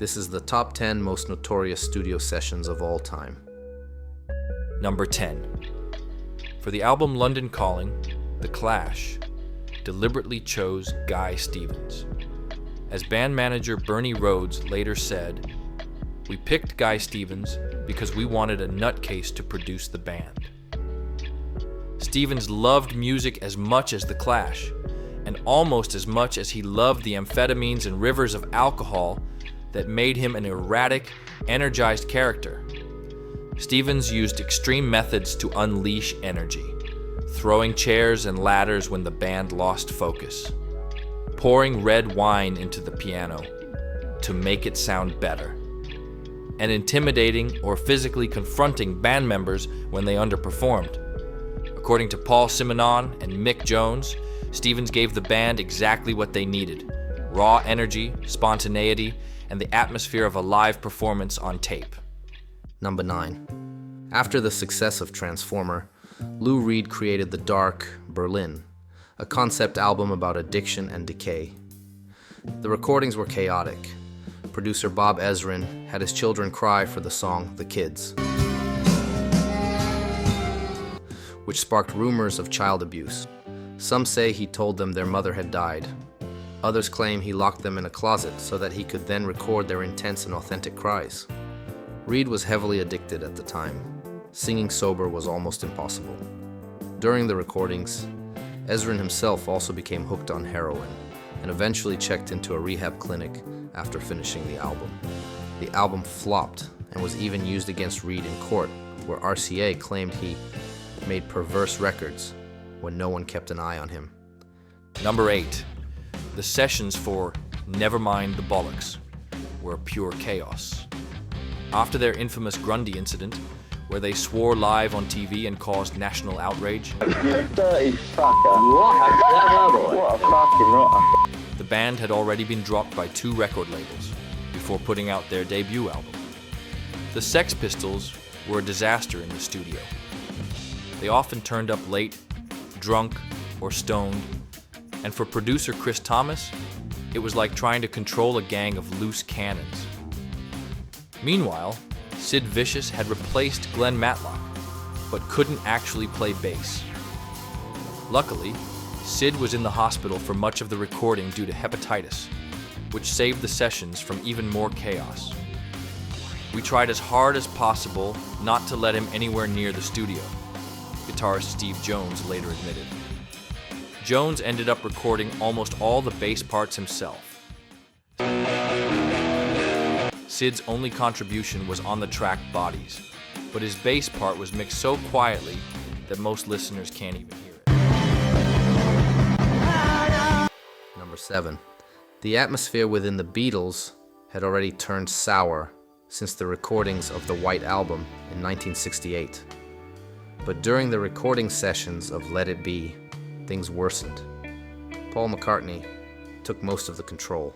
This is the top 10 most notorious studio sessions of all time. Number 10. For the album London Calling, The Clash deliberately chose Guy Stevens. As band manager Bernie Rhodes later said, "We picked Guy Stevens because we wanted a nutcase to produce the band." Stevens loved music as much as The Clash, and almost as much as he loved the amphetamines and rivers of alcohol that made him an erratic, energized character. Stevens used extreme methods to unleash energy, throwing chairs and ladders when the band lost focus, pouring red wine into the piano to make it sound better, and intimidating or physically confronting band members when they underperformed. According to Paul Simonon and Mick Jones, Stevens gave the band exactly what they needed: raw energy, spontaneity, and the atmosphere of a live performance on tape. Number 9. After the success of Transformer, Lou Reed created The Dark Berlin, a concept album about addiction and decay. The recordings were chaotic. Producer Bob Ezrin had his children cry for the song The Kids, which sparked rumors of child abuse. Some say he told them their mother had died. Others claim he locked them in a closet so that he could then record their intense and authentic cries. Reed was heavily addicted at the time. Singing sober was almost impossible. During the recordings, Ezrin himself also became hooked on heroin and eventually checked into a rehab clinic after finishing the album. The album flopped and was even used against Reed in court, where RCA claimed he made perverse records when no one kept an eye on him. Number 8. The sessions for Nevermind the Bollocks were pure chaos. After their infamous Grundy incident, where they swore live on TV and caused national outrage, Dirty fucker. What a fucking rotter. the band had already been dropped by 2 record labels before putting out their debut album. The Sex Pistols were a disaster in the studio. They often turned up late, drunk, or stoned, and for producer Chris Thomas, it was like trying to control a gang of loose cannons. Meanwhile, Sid Vicious had replaced Glenn Matlock, but couldn't actually play bass. Luckily, Sid was in the hospital for much of the recording due to hepatitis, which saved the sessions from even more chaos. We tried as hard as possible not to let him anywhere near the studio, guitarist Steve Jones later admitted. Jones ended up recording almost all the bass parts himself. Sid's only contribution was on the track Bodies, but his bass part was mixed so quietly that most listeners can't even hear it. Number 7. The atmosphere within the Beatles had already turned sour since the recordings of the White Album in 1968. But during the recording sessions of Let It Be, things worsened. Paul McCartney took most of the control,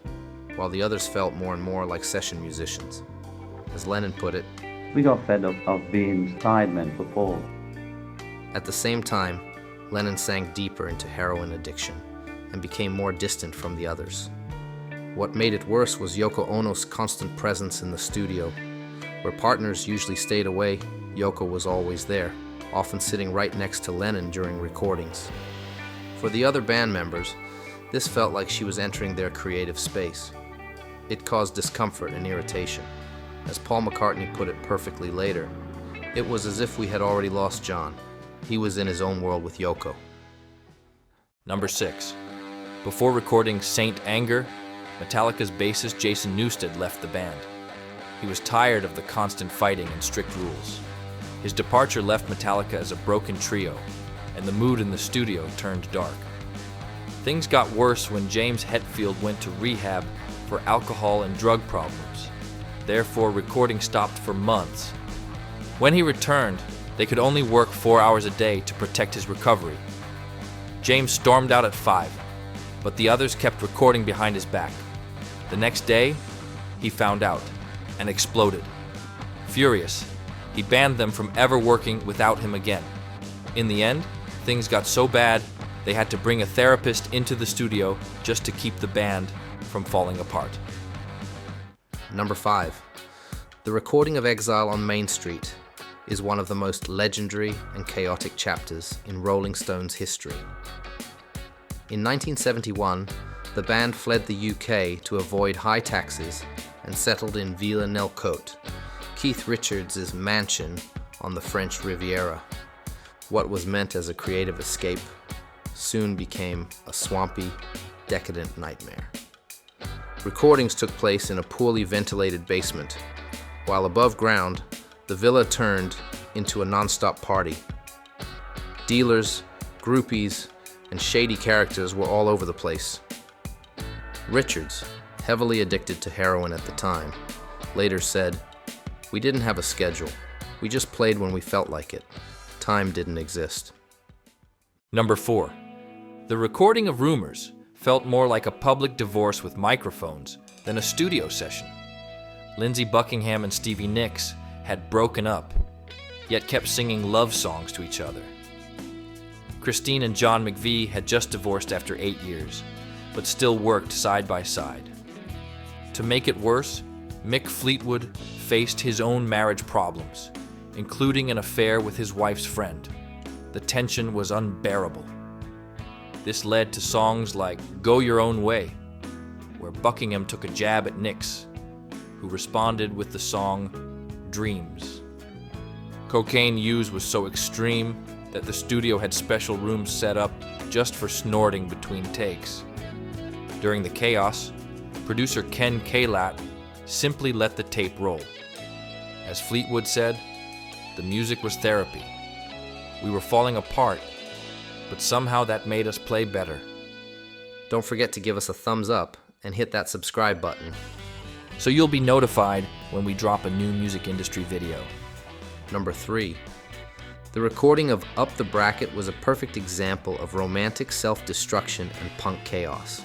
while the others felt more and more like session musicians. As Lennon put it, We got fed up of being sidemen for Paul. at the same time, Lennon sank deeper into heroin addiction and became more distant from the others. What made it worse was Yoko Ono's constant presence in the studio. Where partners usually stayed away, Yoko was always there, often sitting right next to Lennon during recordings. For the other band members, this felt like she was entering their creative space. It caused discomfort and irritation. As Paul McCartney put it perfectly later, it was as if we had already lost John. He was in his own world with Yoko. Number 6. Before recording Saint Anger, Metallica's bassist Jason Newsted left the band. He was tired of the constant fighting and strict rules. His departure left Metallica as a broken trio, and the mood in the studio turned dark. Things got worse when James Hetfield went to rehab for alcohol and drug problems. Therefore, recording stopped for months. When he returned, they could only work 4 hours a day to protect his recovery. James stormed out at 5, but the others kept recording behind his back. The next day, he found out and exploded. Furious, he banned them from ever working without him again. In the end, things got so bad, they had to bring a therapist into the studio just to keep the band from falling apart. Number 5. The recording of Exile on Main Street is one of the most legendary and chaotic chapters in Rolling Stone's history. In 1971, the band fled the UK to avoid high taxes and settled in Villa-Nelcote, Keith Richards' mansion on the French Riviera. What was meant as a creative escape soon became a swampy, decadent nightmare. Recordings took place in a poorly ventilated basement. While above ground, the villa turned into a non-stop party. Dealers, groupies, and shady characters were all over the place. Richards, heavily addicted to heroin at the time, later said, "We didn't have a schedule. We just played when we felt like it. Time didn't exist." Number 4. The recording of Rumours felt more like a public divorce with microphones than a studio session. Lindsey Buckingham and Stevie Nicks had broken up, yet kept singing love songs to each other. Christine and John McVie had just divorced after 8 years, but still worked side by side. To make it worse, Mick Fleetwood faced his own marriage problems, including an affair with his wife's friend. The tension was unbearable. This led to songs like Go Your Own Way, where Buckingham took a jab at Nicks, who responded with the song Dreams. Cocaine use was so extreme that the studio had special rooms set up just for snorting between takes. During the chaos, producer Ken Kalat simply let the tape roll. As Fleetwood said, the music was therapy. We were falling apart, but somehow that made us play better. Don't forget to give us a thumbs up and hit that subscribe button. So you'll be notified when we drop a new music industry video. Number 3. The recording of Up the Bracket was a perfect example of romantic self-destruction and punk chaos.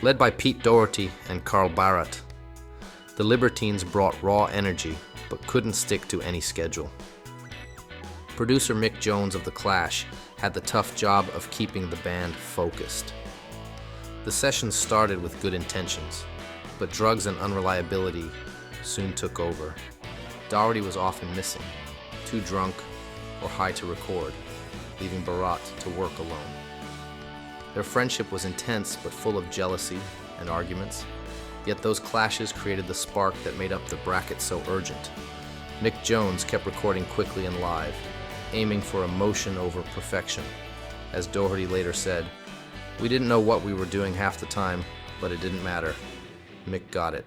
Led by Pete Doherty and Carl Barrett, the Libertines brought raw energy but couldn't stick to any schedule. Producer Mick Jones of The Clash had the tough job of keeping the band focused. The sessions started with good intentions, but drugs and unreliability soon took over. Doherty was often missing, too drunk or high to record, leaving Barrett to work alone. Their friendship was intense but full of jealousy and arguments, yet those clashes created the spark that made Up the Bracket so urgent. Mick Jones kept recording quickly and live, aiming for emotion over perfection. As Doherty later said, "We didn't know what we were doing half the time, but it didn't matter. Mick got it."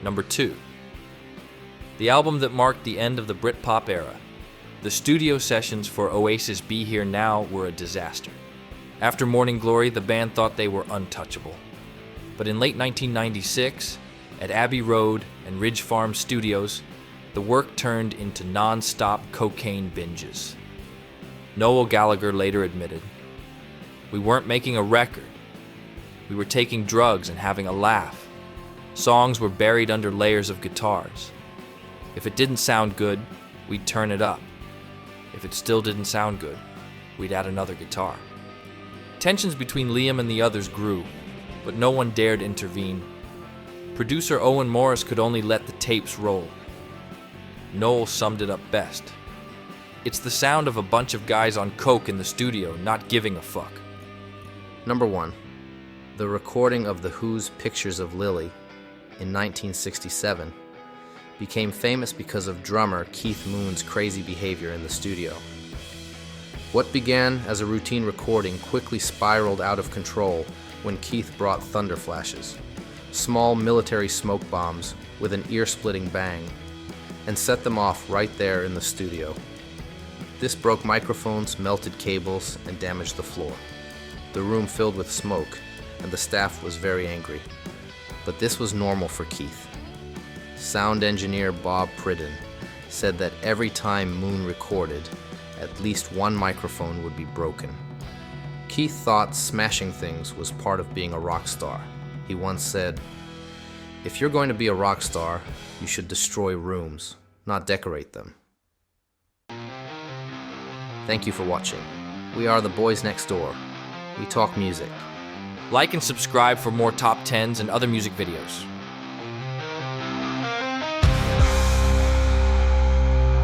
Number 2. The album that marked the end of the Britpop era. The studio sessions for Oasis' Be Here Now were a disaster. After Morning Glory, the band thought they were untouchable. But in late 1996, at Abbey Road and Ridge Farm Studios, the work turned into non-stop cocaine binges. Noel Gallagher later admitted, "We weren't making a record. We were taking drugs and having a laugh. Songs were buried under layers of guitars. If it didn't sound good, we'd turn it up. If it still didn't sound good, we'd add another guitar." Tensions between Liam and the others grew, but no one dared intervene. Producer Owen Morris could only let the tapes roll. Noel summed it up best. "It's the sound of a bunch of guys on coke in the studio not giving a fuck." Number 1. The recording of The Who's Pictures of Lily in 1967 became famous because of drummer Keith Moon's crazy behavior in the studio. What began as a routine recording quickly spiraled out of control when Keith brought thunder flashes, small military smoke bombs with an ear-splitting bang, and set them off right there in the studio. This broke microphones, melted cables, and damaged the floor. The room filled with smoke, and the staff was very angry. But this was normal for Keith. Sound engineer Bob Pridden said that every time Moon recorded, at least one microphone would be broken. Keith thought smashing things was part of being a rock star. He once said, "If you're going to be a rock star, you should destroy rooms, not decorate them." Thank you for watching. We are the Boys Next Door. We talk music. Like and subscribe for more top 10s and other music videos.